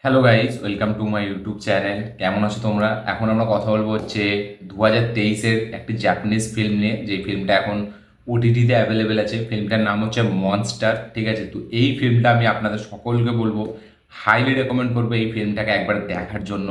Hello guys, welcome to my YouTube channel. কেমন আছো তোমরা? এখন আমরা কথা বলবো হচ্ছে 2023-এর একটি জাপানিজ ফিল্ম নিয়ে, যে ফিল্মটা এখন ওটিটিতে অ্যাভেলেবেল আছে। ফিল্মটার নাম হচ্ছে মনস্টার। ঠিক আছে, তো এই ফিল্মটা আমি আপনাদের সকলকে বলবো, হাইলি রেকমেন্ড করবো এই ফিল্মটাকে একবার দেখার জন্য।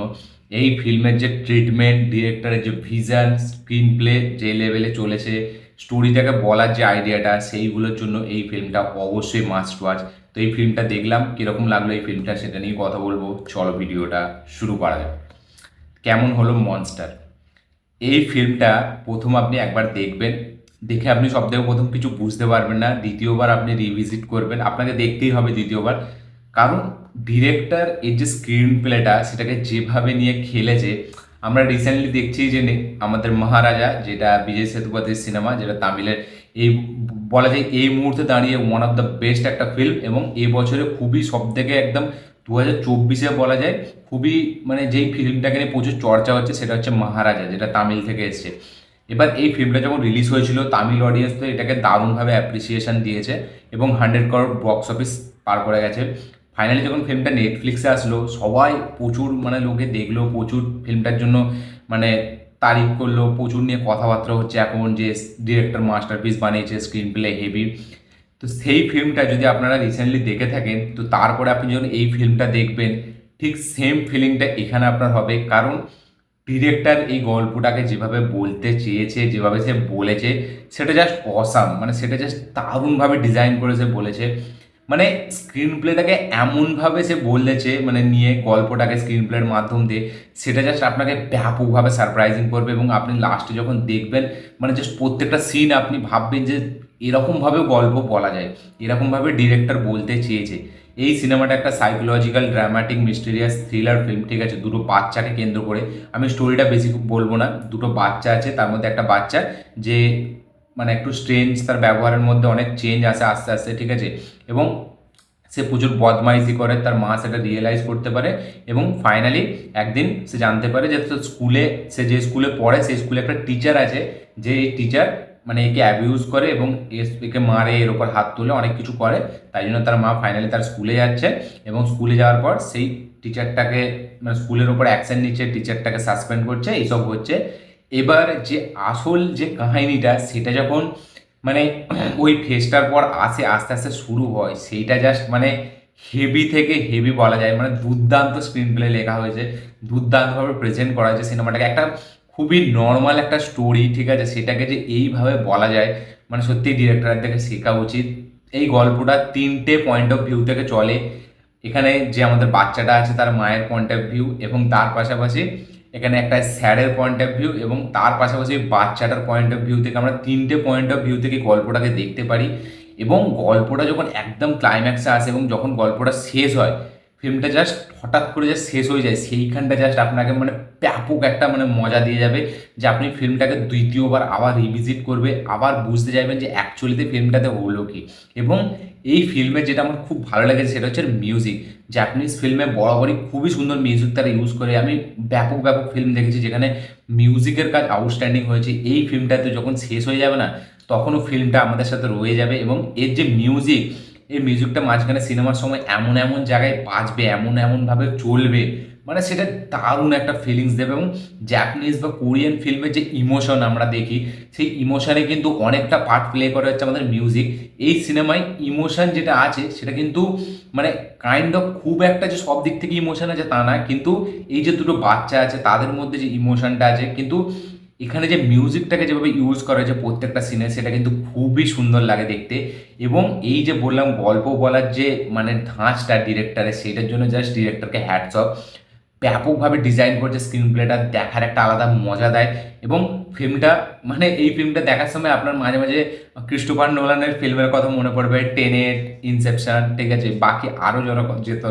এই ফিল্মের যে ট্রিটমেন্ট, ডিরেক্টরের যে ভিশন, স্ক্রিন প্লে যে লেভেলে চলেছে, স্টোরিটাকে বলার যে আইডিয়াটা, সেইগুলোর জন্য এই ফিল্মটা অবশ্যই মাস্ট ওয়াচ। তো এই ফিল্মটা দেখলাম, কীরকম লাগলো এই ফিল্মটা সেটা নিয়ে কথা বলবো। চলো ভিডিওটা শুরু করা যাক। কেমন হলো মনস্টার? এই ফিল্মটা প্রথম আপনি একবার দেখবেন, দেখে আপনি সব থেকে প্রথম কিছু বুঝতে পারবেন না। দ্বিতীয়বার আপনি রিভিজিট করবেন, আপনাকে দেখতেই হবে দ্বিতীয়বার। কারণ ডিরেক্টর এই যে স্ক্রিন প্লেটা সেটাকে যেভাবে নিয়ে খেলেছে, আমরা রিসেন্টলি দেখছি যে আমাদের মহারাজা, যেটা বিজয় সেতুপতির সিনেমা, যেটা তামিলের এই বলা যায় এই মুহূর্তে দাঁড়িয়ে ওয়ান অফ দ্য বেস্ট একটা ফিল্ম, এবং এই বছরে খুবই সব থেকে একদম 2024-এ বলা যায় খুবই, মানে যেই ফিল্মটাকে নিয়ে প্রচুর চর্চা হচ্ছে সেটা হচ্ছে মহারাজা, যেটা তামিল থেকে এসছে। এবার এই ফিল্মটা যখন রিলিজ হয়েছিল, তামিল অডিয়েন্স তো এটাকে দারুণভাবে অ্যাপ্রিসিয়েশন দিয়েছে এবং 100 crore বক্স অফিস পার করে গেছে। ফাইনালি যখন ফিল্মটা নেটফ্লিক্সে আসলো, সবাই প্রচুর, মানে লোকে দেখলো, প্রচুর ফিল্মটার জন্য মানে তারিফ করলো, প্রচুর নিয়ে কথাবার্তা হচ্ছে এখন, যে ডিরেক্টর মাস্টারপিস বানিয়েছে, স্ক্রিন প্লে হেভি। তো সেই ফিল্মটা যদি আপনারা রিসেন্টলি দেখে থাকেন, তো তারপরে আপনি যখন এই ফিল্মটা দেখবেন, ঠিক সেম ফিলিংটা এখানে আপনার হবে। কারণ ডিরেক্টর এই গল্পটাকে যেভাবে বলতে চেয়েছে, যেভাবে সে বলেছে, সেটা জাস্ট অসাম, মানে সেটা জাস্ট দারুণভাবে ডিজাইন করে সে বলেছে। মানে স্ক্রিন প্লেটাকে এমনভাবে সে বলেছে, মানে নিয়ে গল্পটাকে স্ক্রিন প্লের মাধ্যম দিয়ে, সেটা জাস্ট আপনাকে ব্যাপকভাবে সারপ্রাইজিং করবে। এবং আপনি লাস্টে যখন দেখবেন, মানে জাস্ট প্রত্যেকটা সিন আপনি ভাববেন যে এরকমভাবেও গল্প বলা যায়, এরকমভাবে ডিরেক্টর বলতে চেয়েছে। এই সিনেমাটা একটা psychological, dramatic, mysterious thriller film. ঠিক আছে, দুটো বাচ্চাকে কেন্দ্র করে। আমি স্টোরিটা বেশি বলবো না। দুটো বাচ্চা আছে, তার মধ্যে একটা বাচ্চা যে মানে একটু স্ট্রেঞ্জ, তার ব্যবহারের মধ্যে অনেক চেঞ্জ আসে আস্তে আস্তে। ঠিক আছে, এবং সে প্রচুর বদমাইশি করে, তার মা সেটা রিয়েলাইজ করতে পারে। এবং ফাইনালি একদিন সে জানতে পারে যে স্কুলে, সে যে স্কুলে পড়ে সেই স্কুলে একটা টিচার আছে, যে এই টিচার মানে একে অ্যাবিউজ করে এবং একে মারে, এর ওপর হাত তুলে অনেক কিছু করে। তাই জন্য তার মা ফাইনালি তার স্কুলে যাচ্ছে, এবং স্কুলে যাওয়ার পর সেই টিচারটাকে, মানে স্কুলের ওপর অ্যাকশন নিচ্ছে, টিচারটাকে সাসপেন্ড করছে, এইসব হচ্ছে। এবার যে আসল যে কাহিনীটা, সেটা যখন মানে ওই ফেসটার পর আসে, আস্তে আস্তে শুরু হয়, সেইটা জাস্ট মানে হেভি থেকে হেভি বলা যায়। মানে দুর্দান্ত স্ক্রিন প্লে লেখা হয়েছে, দুর্দান্তভাবে প্রেজেন্ট করা হয়েছে সিনেমাটাকে। একটা খুবই নর্মাল একটা স্টোরি, ঠিক আছে, সেটাকে যে এইভাবে বলা যায়, মানে সত্যি ডিরেক্টরের থেকে শেখা উচিত। এই গল্পটা তিনটে পয়েন্ট অফ ভিউ থেকে চলে। এখানে যে আমাদের বাচ্চাটা আছে তার মায়ের পয়েন্ট অফ ভিউ, এবং তার পাশাপাশি এখানে একটা স্যারের পয়েন্ট অফ ভিউ, এবং তার পাশাপাশি বাচ্চাটার পয়েন্ট অফ ভিউ থেকে আমরা তিনটে পয়েন্ট অফ ভিউ থেকে গল্পটাকে দেখতে পারি। এবং গল্পটা যখন একদম ক্লাইম্যাক্সে আসে এবং যখন গল্পটা শেষ হয়, ফিল্মটা জাস্ট হঠাৎ করে যে শেষ হয়ে যায়, সেইখানটা জাস্ট আপনাকে মানে ব্যাপক একটা মানে মজা দিয়ে যাবে, যে আপনি ফিল্মটাকে দ্বিতীয়বার আবার রিভিজিট করবে, আবার বুঝতে চাইবেন যে অ্যাকচুয়ালিতে ফিল্মটাতে হলো কি। এবং এই ফিল্মে যেটা আমার খুব ভালো লেগেছে সেটা হচ্ছে মিউজিক। জাপানিজ ফিল্মে বরাবরই খুবই সুন্দর মিউজিক তারা ইউজ করে। আমি ব্যাপক ব্যাপক ফিল্ম দেখেছি যেখানে মিউজিকের কাজ আউটস্ট্যান্ডিং হয়েছে। এই ফিল্মটাতে যখন শেষ হয়ে যাবে না, তখনও ফিল্মটা আমাদের সাথে রয়ে যাবে। এবং এর যে মিউজিক, এই মিউজিকটা মাঝখানে সিনেমার সময় এমন এমন জায়গায় বাজবে, এমন এমনভাবে চলবে, মানে সেটা দারুণ একটা ফিলিংস দেবে। এবং জাপানিজ বা কোরিয়ান ফিল্মের যে ইমোশন আমরা দেখি, সেই ইমোশনে কিন্তু অনেকটা পার্ট প্লে করে হচ্ছে আমাদের মিউজিক। এই সিনেমায় ইমোশন যেটা আছে সেটা কিন্তু মানে কাইন্ড অফ খুব একটা যে সব দিক থেকে ইমোশন আছে তা না, কিন্তু এই যে দুটো বাচ্চা আছে তাদের মধ্যে যে ইমোশনটা আছে, কিন্তু এখানে যে মিউজিকটাকে যেভাবে ইউজ করা হয়েছে প্রত্যেকটা সিনে, সেটা কিন্তু খুবই সুন্দর লাগে দেখতে। এবং এই যে বললাম গল্প বলার যে মানে ধাঁচটা ডিরেক্টরের, সেইটার জন্য জাস্ট ডিরেক্টরকে হ্যাটস অফ। ব্যাপকভাবে ডিজাইন করছে, স্ক্রিন প্লেটা দেখার একটা আলাদা মজা দেয়। এবং ফিল্মটা মানে এই ফিল্মটা দেখার সময় আপনার মাঝে মাঝে ক্রিস্টোফার নোলানের ফিল্মের কথা মনে পড়বে, টেনেট, ইনসেপশন, ঠিক আছে, বাকি আরও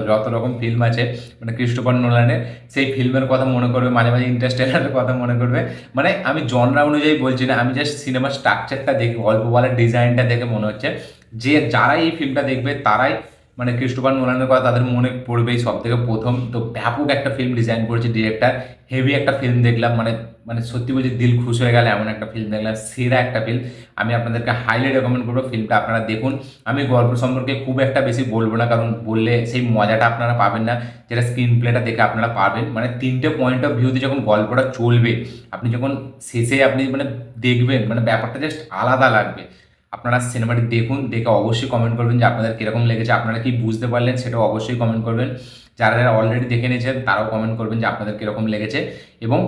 যত রকম ফিল্ম আছে মানে ক্রিস্টোফার নোলানের, সেই ফিল্মের কথা মনে করবে, মাঝে মাঝে ইন্টারস্টেলারের কথা মনে করবে। মানে আমি জনরা অনুযায়ী বলছি না, আমি জাস্ট সিনেমার স্ট্রাকচারটা দেখে, গল্প বলার ডিজাইনটা দেখে মনে হচ্ছে যে যারা এই ফিল্মটা দেখবে তারাই মানে ক্রিস্টোফার নোলানের কথা তাদের মনে পড়বেই সব থেকে প্রথম। তো ব্যাপক একটা ফিল্ম ডিজাইন করেছে ডিরেক্টর, হেভি একটা ফিল্ম দেখলাম। মানে মানে সত্যি বলছি দিল খুশ হয়ে গেল এমন একটা ফিল্ম দেখলাম, সেরা একটা ফিল্ম। আমি আপনাদেরকে হাইলি রেকমেন্ড করবো ফিল্মটা আপনারা দেখুন। আমি গল্প সম্পর্কে খুব একটা বেশি বলবো না, কারণ বললে সেই মজাটা আপনারা পাবেন না যেটা স্ক্রিন প্লেটা দেখে আপনারা পাবেন। মানে তিনটে পয়েন্ট অফ ভিউতে যখন গল্পটা চলবে, আপনি যখন শেষে আপনি মানে দেখবেন, মানে ব্যাপারটা জাস্ট আলাদা লাগবে। আপনারা সিনেমাটি দেখুন, দেখে অবশ্যই কমেন্ট করবেন যে আপনাদের কীরকম লেগেছে, আপনারা কি বুঝতে পারলেন সেটাও অবশ্যই কমেন্ট করবেন। যারা যারা অলরেডি দেখে নিয়েছেন তারাও কমেন্ট করবেন যে আপনাদের কীরকম লেগেছে, এবং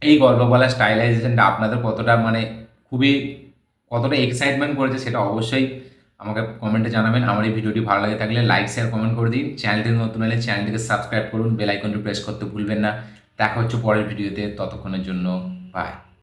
এই গল্প বলার স্টাইলাইজেশনটা আপনাদের কতটা মানে খুবই কতটা এক্সাইটমেন্ট করেছে সেটা অবশ্যই আমাকে কমেন্টে জানাবেন। আমার এই ভিডিওটি ভালো লাগে থাকলে লাইক শেয়ার কমেন্ট করে দিন। চ্যানেলটি নতুন হলে চ্যানেলটিকে সাবস্ক্রাইব করুন, বেল আইকনটি প্রেস করতে ভুলবেন না। দেখা হচ্ছে পরের ভিডিওতে, ততক্ষণের জন্য বাই।